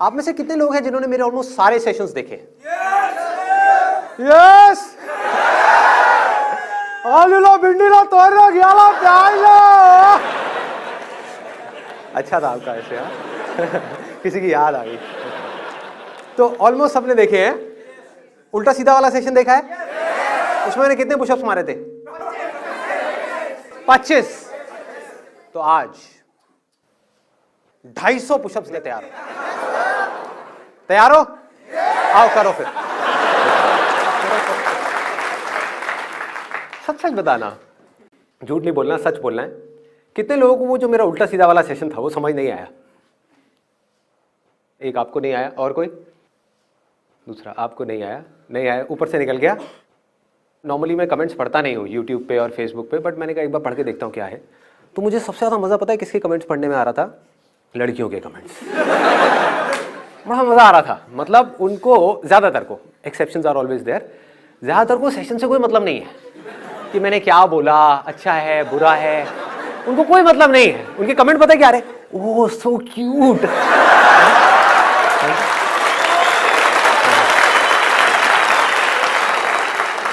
आप में से कितने लोग हैं जिन्होंने मेरे ऑलमोस्ट सारे सेशंस देखे? यस। आलूला भिंडीला तोरला ग्याला प्याजला। अच्छा था आपका ऐसे, हाँ। किसी की याद आ गई। तो ऑलमोस्ट सबने देखे हैं। उल्टा सीधा वाला सेशन देखा है? उसमें मैंने कितने पुशअप्स मारे थे? 25। तो आज 250 पुशअप्स ले तैयार हो? तैयार हो? आओ करो फिर। सच सच बताना, झूठ नहीं बोलना, सच बोलना है। कितने लोगों को वो जो मेरा उल्टा सीधा वाला सेशन था वो समझ नहीं आया? एक आपको नहीं आया, और कोई? दूसरा आपको नहीं आया, नहीं आया, ऊपर से निकल गया। नॉर्मली मैं कमेंट्स पढ़ता नहीं हूँ यूट्यूब पे और फेसबुक पे, बट मैंने कहा एक बार पढ़ के देखता हूँ क्या है। तो मुझे सबसे ज़्यादा मज़ा पता है किसके कमेंट्स पढ़ने में आ रहा था? लड़कियों के कमेंट्स। बड़ा मज़ा आ रहा था। मतलब उनको, ज़्यादातर को, एक्सेप्शंस आर ऑलवेज देयर, ज़्यादातर को सेशन से कोई मतलब नहीं है कि मैंने क्या बोला, अच्छा है बुरा है, उनको कोई मतलब नहीं है। उनके कमेंट पता है क्या आ रहे? Oh so cute,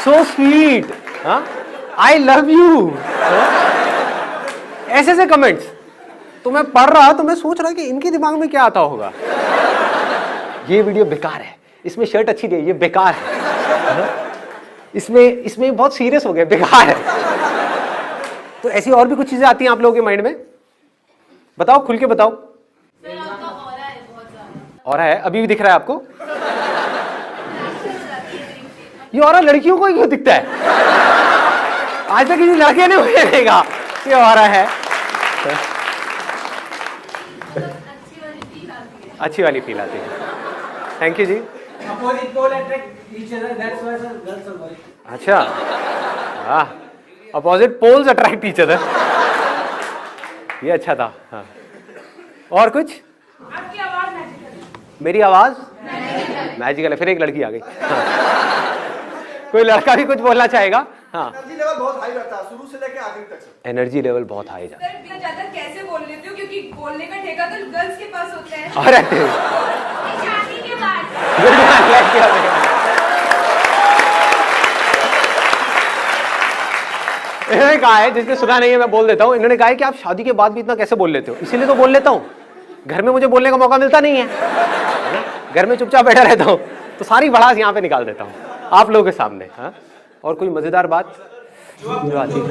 so sweet, I love you, ऐसे ऐसे कमेंट्स। तो मैं पढ़ रहा, तो मैं सोच रहा कि इनके दिमाग में क्या आता होगा। ये वीडियो बेकार है, इसमें शर्ट अच्छी नहीं है, ये बेकार है, इसमें बहुत सीरियस हो गया, बेकार है। तो ऐसी और भी कुछ चीजें आती हैं आप लोगों के माइंड में? बताओ, खुल के बताओ। ऑरा है, अभी भी दिख रहा है आपको? ये ऑरा लड़कियों को क्यों दिखता है? आज तक किसी लड़के ने मुझे देखा ये ऑरा है। अच्छी वाली फील आती है। थैंक यू जी। अच्छा, हाँ, opposite poles attract each other, ये अच्छा था। हाँ, और कुछ? आपकी आवाज मैजिकल। मेरी आवाज मैजिकल है। फिर एक लड़की आ गई। हाँ। कोई लड़का भी कुछ बोलना चाहेगा? हाँ। एनर्जी लेवल बहुत हाई रहता है शुरू से लेके आखिर तक। एनर्जी लेवल बहुत हाई जाता है। सर ज्यादा कैसे बोल लेते हो, क्योंकि बोलने का ठेका तो गर्ल्स के पास होता है। अरे शादी के बाद इन्होंने कहा है, जिसने सुना नहीं है मैं बोल देता हूँ, इन्होंने कहा है कि आप शादी के बाद भी इतना कैसे बोल लेते हो? इसीलिए तो बोल लेता हूँ, घर में मुझे बोलने का मौका मिलता नहीं है, घर में चुपचाप बैठा रहता हूँ, तो सारी भड़ास यहाँ पे निकाल देता हूँ आप लोगों के सामने। हाँ, और कोई मजेदार बात जो आती है?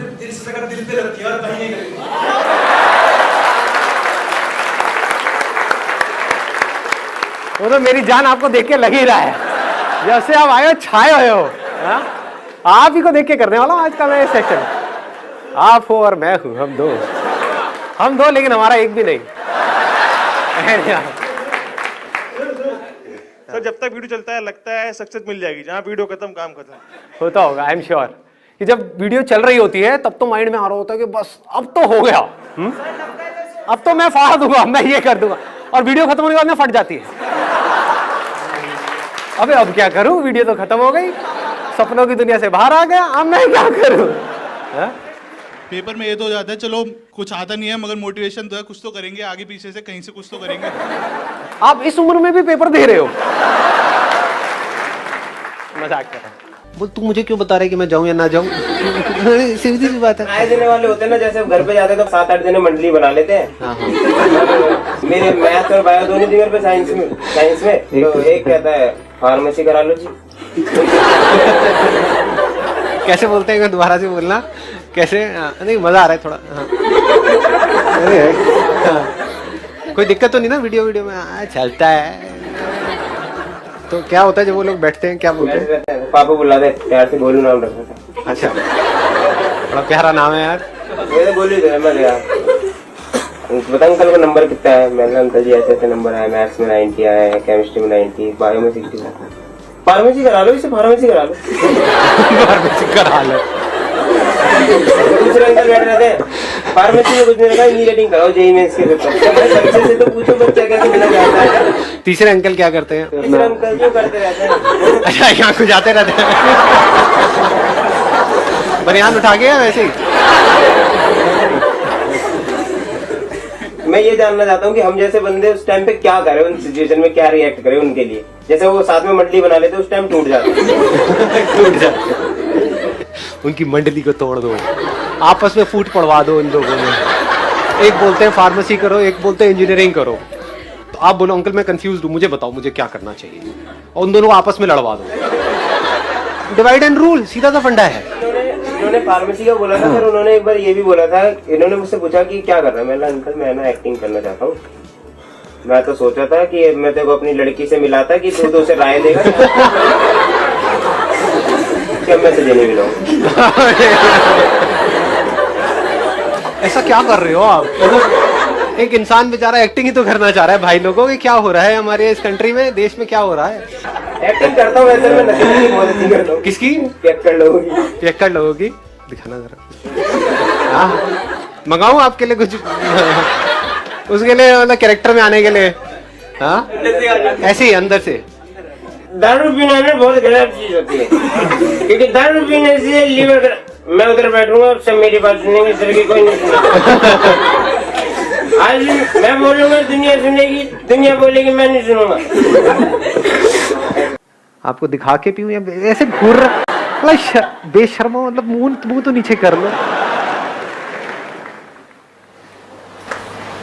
वो तो मेरी जान आपको देख के लग ही रहा है, जैसे आप आए हो छाए हुए हो। हाँ? आप ही को देख के करने वाला आज का मैं सेशन। आप हो और मैं हूं, हम दो, लेकिन हमारा एक भी नहीं। सर जब तक वीडियो चलता है लगता है सक्सेस मिल जाएगी, जहाँ वीडियो खत्म काम खत्म होता होगा। आई एम श्योर कि जब वीडियो चल रही होती है तब तो माइंड में आ रहा होता है कि बस अब तो हो गया, अब तो मैं फाड़ दूंगा, मैं ये कर दूंगा, और वीडियो खत्म होने के बाद में फट जाती है। अबे अब क्या करूं, वीडियो तो खत्म हो गई, सपनों की दुनिया से बाहर आ गया, अब मैं क्या करूं? पेपर में ये तो हो जाता है चलो कुछ आता नहीं है मगर मोटिवेशन तो है, कुछ तो करेंगे, आगे पीछे से कहीं से कुछ तो करेंगे। आप इस उम्र में भी पेपर दे रहे हो? मजाक कर रहा हूं। बोल तू मुझे क्यों बता रहे कि मैं जाऊं या ना जाऊं? सीधी सी बात है। आए देने वाले होते हैं ना, जैसे घर पे जाते हैं तो 7-8 जने मंडली बना लेते हैं। हाँ। मेरे मैथ और बायो दोनों जगह पे साइंस में तो एक कहता है फार्मेसी करा लो जी। कैसे बोलते हैं, दोबारा से बोलना कैसे? नहीं मजा आ रहा है थोड़ा। हाँ। कोई दिक्कत तो नहीं ना वीडियो में? चलता है। तो क्या होता है जब वो लोग बैठते हैं, क्या बोलते हैं? पापा बुला दे, प्यार से गोलू नाम रखा था। अच्छा, बड़ा प्यारा नाम है यार। ये तो गोलू है। मैं गया बता अंकल का नंबर कितना है? मैंने अंकल जी ऐसे नंबर आया, मैथ्स में 90 आया है, केमिस्ट्री में 90, बायो में 60 आया। फार्मेसी करा लो, इसे फार्मेसी करा लो। फार्मेसी करा लो। दूसरे अंकल बैठ रहे थे, फार्मेसी में कुछ नहीं रखा, इंजीनियरिंग कराओ, जेईई मेंस के पेपर से तो पूछो बच्चा कैसे मिला जाता है। तीसरे अंकल क्या करते हैं? तीसरे अंकल जो करते रहते हैं। अच्छा, यहाँ कुछ जाते रहते हैं। बनियान उठा के वैसे ही मैं ये जानना चाहता हूँ कि हम जैसे बंदे उस टाइम पे क्या करें, उन सिचुएशन में क्या रिएक्ट करें उनके लिए। जैसे वो साथ में मंडली बना लेते उस टाइम टूट जाते टूट जाते। उनकी मंडली को तोड़ दो, आपस में फूट पड़वा दो इन लोगों में। एक बोलते हैं फार्मेसी करो, एक बोलते हैं इंजीनियरिंग करो। तो आप बोलो अंकल मैं कंफ्यूज हूँ, मुझे बताओ मुझे क्या करना चाहिए, और उन दोनों को आपस में लड़वा दो। डिवाइड एंड रूल, सीधा सा फंडा है। इन्होंने फार्मेसी का बोला था, फिर उन्होंने एक बार ये भी बोला था, इन्होंने मुझसे पूछा कि क्या करना है। मैंने अंकल मैं ना एक्टिंग करना चाहता हूँ। मैं तो सोचा था कि मैं तेरे को अपनी लड़की से मिला था कि तू तो उसे राय देगा कि अब मैं तुझे नहीं मिलाऊंगा। ऐसा क्या कर रहे हो आप? मतलब एक इंसान बेचारा एक्टिंग ही तो करना चाह रहा है। भाई लोगों के क्या हो रहा है हमारे इस कंट्री में, देश में क्या हो रहा है? एक्टिंग करता हूँ वैसे, मैं नकली की बहुत अच्छी करता हूँ। किसकी? पियक्कड़ लोगों की। पियक्कड़ लोगों की दिखाना जरा। हाँ मंगाऊं आपके लिए कुछ उसके लिए, मतलब कैरेक्टर में आने के लिए? हाँ ऐसे ही अंदर से। दारू पीना ना बहुत गलत चीज होती है, क्योंकि दारू पीने से लीवर, मैं उधर बैठूंगा सब मेरी बात सुनेंगे, इस तरह की कोई नहीं सुनेगा। आज मैं बोलूंगा दुनिया सुनेगी, दुनिया बोलेगी मैं नहीं सुनूंगा। आपको दिखा के पीऊं या ऐसे घूर रहा बेशर्मो, मतलब मुंह तो नीचे कर लो।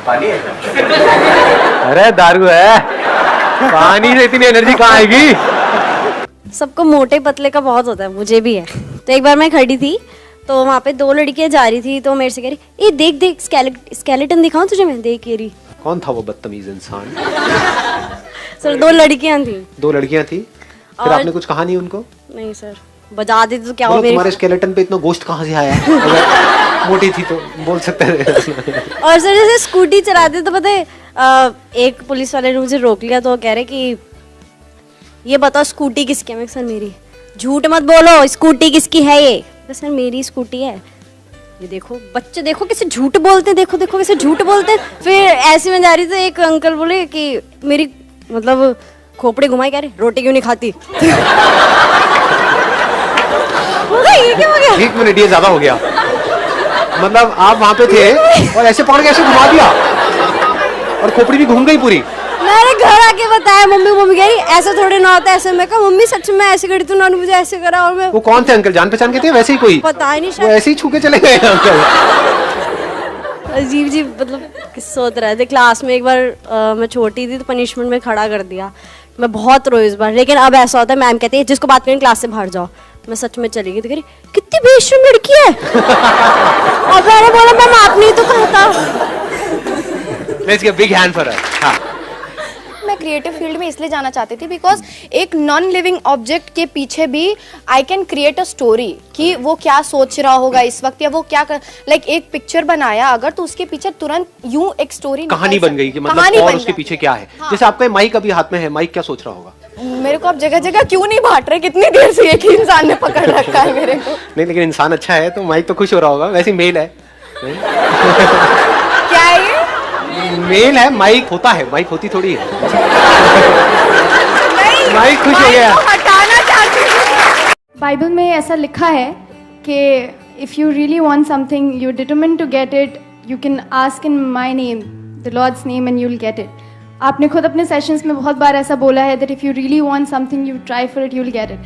पानी है? अरे दारू है, पानी से इतनी एनर्जी कहाँ आएगी? सबको मोटे पतले का बहुत होता है, मुझे भी है। तो एक बार मैं खड़ी थी तो वहाँ पे 2 लड़कियां जा रही थी, तो मेरे से कह रही ए देख देख स्केलेटन दिखाऊं तुझे मैं? देख के रही। कौन था वो बदतमीज इंसान? सर 2 लड़कियां थी। 2 लड़कियां थी, फिर आपने कुछ कहा नहीं उनको? नहीं सर, बजा देते तो क्या हो। तुम्हारे स्केलेटन पे इतना गोश्त कहाँ से आया है? अगर मोटी थी तो बोल सकते थे। और सर जैसे स्कूटी चलाते तो पता है, एक पुलिस वाले ने मुझे रोक लिया, तो कह रहे कि ये बताओ स्कूटी किसकी है? मैं सर मेरी। झूठ मत बोलो, स्कूटी किसकी है? ये सर मेरी स्कूटी है। ये देखो बच्चे, देखो कैसे झूठ बोलते हैं, देखो देखो कैसे झूठ बोलते हैं। फिर ऐसे में जा रही तो एक अंकल बोले कि मेरी मतलब खोपड़ी घुमाई, कह रहे रोटी क्यों नहीं खाती? ये क्या हो गया? 1 मिनट, ये ज्यादा हो गया। मतलब आप वहां पे थे और ऐसे पकड़ के ऐसे घुमा दिया और खोपड़ी भी घूम गई पूरी। मैंने घर आके बताया, मम्मी कह रही ऐसा थोड़ी ना होता है। ऐसे मैं कहा मम्मी सच में ऐसे करी, तूने मुझे ऐसे करा। और मैं, वो कौन थे अंकल, जान पहचान के थे वैसे ही कोई? पता ही नहीं, वो ऐसे ही छू के चले गए अंकल। अजीब अजीब मतलब किस्से होते रहते। क्लास में एक बार मैं छोटी थी तो पनिशमेंट में खड़ा कर दिया। मैं बहुत रोई इस बार, लेकिन अब ऐसा होता है मैम कहती है जिसको बात करें क्लास से बाहर जाओ। मैं सच में चली गई तो कह रही कितनी बेशर्म लड़की है। और मैंने बोला मैम आपने तो कहा था। Let's give a big hand for her. हाँ। मैं क्रिएटिव फील्ड में इसलिए जाना चाहती थी बिकॉज एक नॉन लिविंग ऑब्जेक्ट के पीछे भी I can create a story कि वो क्या सोच रहा होगा इस वक्त, या वो क्या लाइक एक पिक्चर बनाया अगर तो उसके पीछे तुरंत यूं एक स्टोरी कहानी बन गई कि मतलब और उसके पीछे क्या है। हाँ। जैसे आपका माइक अभी हाथ में है, माइक क्या सोच रहा होगा? मेरे को अब जगह जगह क्यों नहीं बांट रहे, कितनी देर से एक ही इंसान ने पकड़ रखा है मेरे को। नहीं लेकिन इंसान अच्छा है तो माइक तो खुश हो रहा होगा। वैसे मेल है। क्या है ये? मेल है, माइक होता है, माइक होती थोड़ी है। माइक खुश हो गया। हटाना चाहती हूँ। बाइबल में ऐसा लिखा है कि if you really want something you determine to get it, you can ask in my name, the Lord's name, and you will get it. आपने खुद अपने सेशंस में बहुत बार ऐसा बोला है that if you really want something you try for it, you will get it.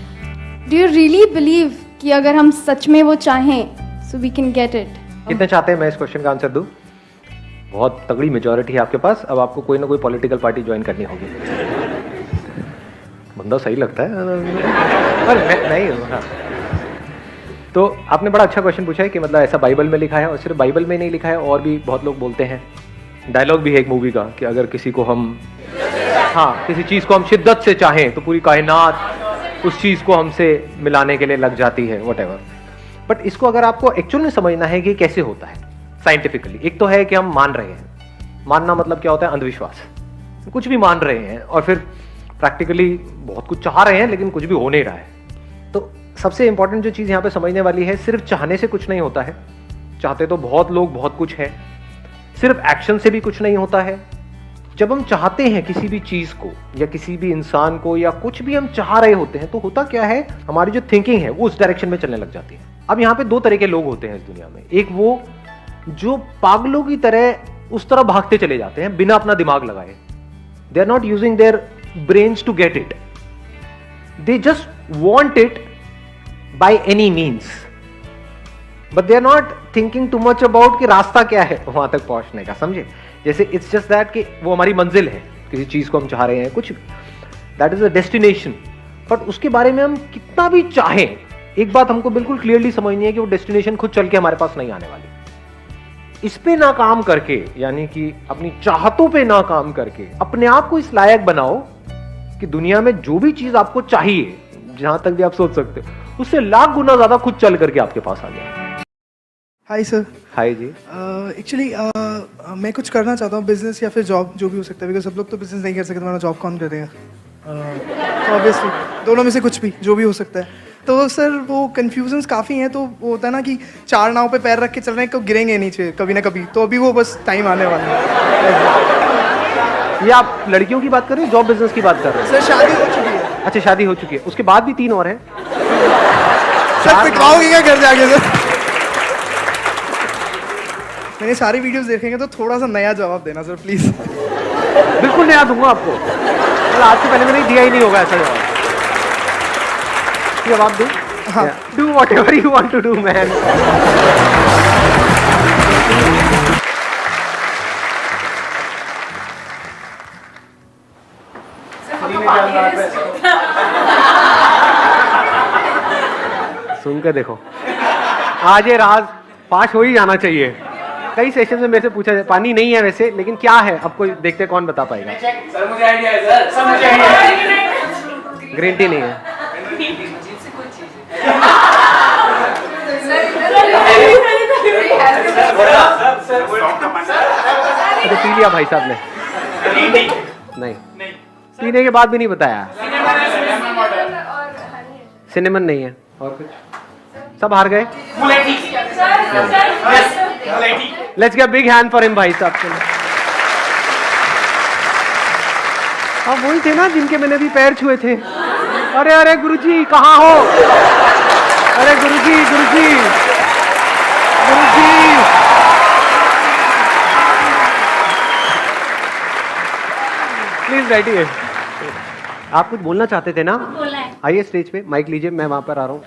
Do you really believe कि अगर हम सच में वो चाहें so we can get it? कितने चाहते हैं मैं इस क्वेश्चन का आंसर दूं? बहुत तगड़ी मेजॉरिटी है आपके पास। अब आपको कोई ना कोई पॉलिटिकल पार्टी ज्वाइन करनी होगी। बंदा सही लगता है पर नहीं। हाँ। तो आपने बड़ा अच्छा क्वेश्चन पूछा है कि मतलब ऐसा बाइबल में लिखा है, और सिर्फ बाइबल में नहीं लिखा है, और भी बहुत लोग बोलते हैं। डायलॉग भी है एक मूवी का कि अगर किसी को हम, हाँ, किसी चीज़ को हम शिद्दत से चाहें तो पूरी कायनात उस चीज़ को हमसे मिलाने के लिए लग जाती है, व्हाटएवर। बट इसको अगर आपको एक्चुअल में समझना है कि कैसे होता है साइंटिफिकली, एक तो है कि हम मान रहे हैं। मानना मतलब क्या होता है? अंधविश्वास। कुछ भी मान रहे हैं और फिर प्रैक्टिकली बहुत कुछ चाह रहे हैं लेकिन कुछ भी हो नहीं रहा है। तो सबसे इंपॉर्टेंट जो चीज़ यहाँ पे समझने वाली है, सिर्फ चाहने से कुछ नहीं होता है। चाहते तो बहुत लोग बहुत कुछ है। सिर्फ एक्शन से भी कुछ नहीं होता है। जब हम चाहते हैं किसी भी चीज़ को या किसी भी इंसान को या कुछ भी हम चाह रहे होते हैं तो होता क्या है, हमारी जो थिंकिंग है वो उस डायरेक्शन में चलने लग जाती है। अब यहाँ पे 2 तरह के लोग होते हैं इस दुनिया में। एक वो जो पागलों की तरह उस तरफ भागते चले जाते हैं बिना अपना दिमाग लगाए. They are not using their brains to get it. They just want it by any means. But they are not thinking too much about कि रास्ता क्या है वहां तक पहुंचने का, समझे? जैसे it's just that कि वो हमारी मंजिल है, किसी चीज को हम चाह रहे हैं, कुछ that is a destination. But उसके बारे में हम कितना भी चाहें, एक बात हमको बिल्कुल क्लियरली समझनी है कि वो डेस्टिनेशन खुद चल के हमारे पास नहीं आने वाली. इस पे ना काम करके, यानी कि अपनी चाहतों पे ना काम करके अपने आप को इस लायक बनाओ कि दुनिया में जो भी चीज आपको चाहिए, जहां तक भी आप सोच सकते हो, उससे लाख गुना ज्यादा खुद चल करके आपके पास आ जाए. Hi sir. हाय जी. एक्चुअली मैं कुछ करना चाहता हूँ, बिजनेस या फिर जॉब, जो भी हो सकता है, बिकॉज सब लोग तो बिजनेस नहीं कर सकते, हमारा जॉब कौन करेगा? तो ऑब्वियसली दोनों में से कुछ भी, जो भी हो सकता है. तो सर वो कन्फ्यूजन्स काफ़ी हैं. तो वो होता है ना कि 4 नाव पे पैर रख के चल रहे हैं, कब गिरेंगे नीचे कभी ना कभी. तो अभी वो बस टाइम आने वाला है. ये आप लड़कियों की बात कर रहे हैं, जॉब बिजनेस की बात कर रहे हैं? सर शादी हो चुकी है. अच्छा, शादी हो चुकी है, उसके बाद भी 3 और हैं. सर पिटवाओगे क्या घर जाके? सर मैंने सारी वीडियोस देखेंगे तो थोड़ा सा नया जवाब देना सर प्लीज. बिल्कुल नया दूंगा आपको. आज से पहले मैंने दिया ही नहीं होगा ऐसा जवाब. जवाब दूं? हाँ. Do whatever you want to do, man. सुन के देखो, आज ये राज पास हो ही जाना चाहिए. कई सेशन में मेरे से पूछा जाए, पानी नहीं है वैसे, लेकिन क्या है आपको देखते कौन बता पाएगा. सर मुझे आइडिया है सर, सर मुझे आइडिया है. ग्रीन टी नहीं है. अच्छा, पी लिया भाई साहब ने? नहीं, पीने के बाद भी नहीं बताया. सिनेमन नहीं है. और कुछ? सब हार गए. Let's get big hand for him भाई साहब के. अब वही थे ना जिनके मैंने भी पैर छुए थे. अरे अरे गुरुजी कहाँ हो? अरे गुरुजी गुरुजी गुरुजी. प्लीज बैठिए. आप कुछ बोलना चाहते थे ना? आइए स्टेज पे, माइक लीजिए, मैं वहां पर आ रहा हूँ.